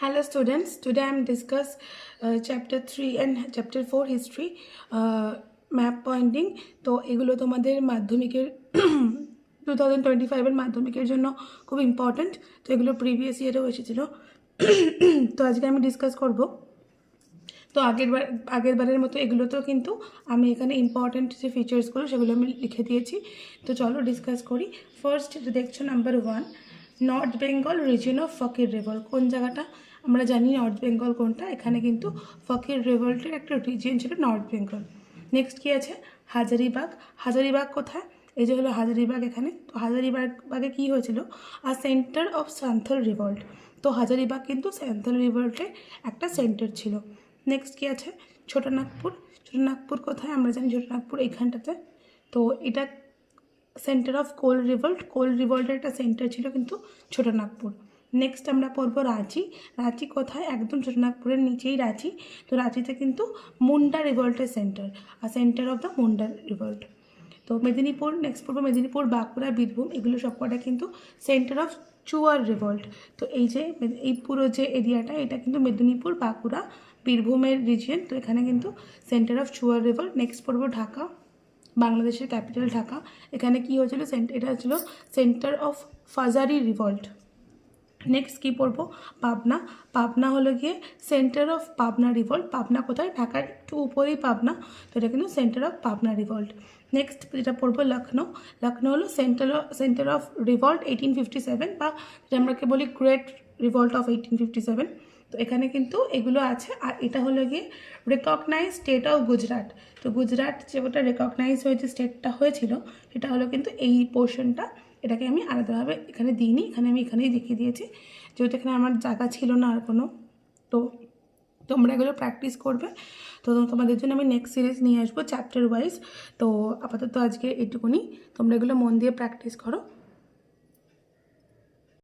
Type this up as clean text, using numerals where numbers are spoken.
Hello students, today I am discuss chapter 3 and chapter 4 history map pointing. তো এগুলো তোমাদের মাধ্যমিকের 2025 এর মাধ্যমিকের জন্য খুব ইম্পর্ট্যান্ট। তো এগুলো প্রিভিয়াস ইয়ারেও এসেছিল। তো আজকে আমি ডিসকাস করব। তো আগেরবারের মতো এগুলোতেও কিন্তু আমি এখানে ইম্পর্ট্যান্ট যে ফিচার্সগুলো সেগুলো আমি লিখে দিয়েছি। তো চলো ডিসকাস করি। ফার্স্ট দেখছো number 1, north Bengal reason of Fakir revolt. কোন জায়গাটা আমরা জানি নর্থ বেঙ্গল কোনটা, এখানে কিন্তু ফকির রিভল্টের একটা রিজিয়ন ছিল নর্থ বেঙ্গল। নেক্সট কী আছে, হাজারিবাগ। হাজারিবাগ কোথায়? এই যে হলো হাজারিবাগ এখানে। তো হাজারিবাগে কী হয়েছিল, আর সেন্টার অফ সান্থাল রিভল্ট। তো হাজারিবাগ কিন্তু সান্থাল রিভল্টের একটা সেন্টার ছিল। নেক্সট কী আছে, ছোটনাগপুর। ছোটনাগপুর কোথায়? আমরা জানি ছোটনাগপুর এইখানটাতে। তো এটা সেন্টার অফ কোল রিভল্ট। কোল রিভল্টের একটা সেন্টার ছিল কিন্তু ছোটনাগপুর। নেক্সট আমরা পড়বো রাঁচি। রাঁচি কোথায়? একদম ছোটনাগপুরের নিচেই রাঁচি। তো রাঁচিতে কিন্তু মুন্ডা রিভল্টের সেন্টার, আর centre of the Munda revolt. তো মেদিনীপুর, নেক্সট পড়বো মেদিনীপুর, বাঁকুড়া, বীরভূম, এগুলো সবকটা কিন্তু সেন্টার অফ চুয়ার রিভল্ট। তো এই যে এই পুরো যে এরিয়াটা, এটা কিন্তু মেদিনীপুর, বাঁকুড়া, বীরভূমের রিজিয়ন। তো এখানে কিন্তু centre of Chuar revolt. Next পড়বো ঢাকা, বাংলাদেশের ক্যাপিটাল ঢাকা। এখানে কি হয়েছিল, এটা হচ্ছিল সেন্টার অফ ফাজারি রিভল্ট। নেক্সট কী পড়বো, পাবনা। পাবনা হলো গিয়ে centre of Pabna revolt. Pabna কোথায়? ঢাকার একটু উপরেই পাবনা। তো এটা কিন্তু centre of Pabna revolt. Next যেটা পড়বো লখনৌ। লখনৌ হলো সেন্টার অফ রিভল্ট 1857, বা যেটা আমরাকে বলি গ্রেট রিভল্ট অফ 1857। তো এখানে কিন্তু এগুলো আছে। আর এটা হলো গিয়ে রেকগনাইজ স্টেট অফ গুজরাট। তো গুজরাট যে ওটা রেকগনাইজ হয়েছে স্টেটটা হয়েছিল, সেটা হলো কিন্তু এই পোর্শনটা। এটাকে আমি আলাদাভাবে এখানে দিইনি, এখানে আমি এখানেই দেখিয়ে দিয়েছি, যেহেতু এখানে আমার জায়গা ছিল না আর কোনো। তো তোমরা এগুলো প্র্যাকটিস করবে। তো তোমাদের জন্য আমি নেক্সট সিরিজ নিয়ে আসবো চ্যাপ্টার ওয়াইজ। তো আপাতত আজকে এইটুকুনি, তোমরা এগুলো মন দিয়ে প্র্যাকটিস করো।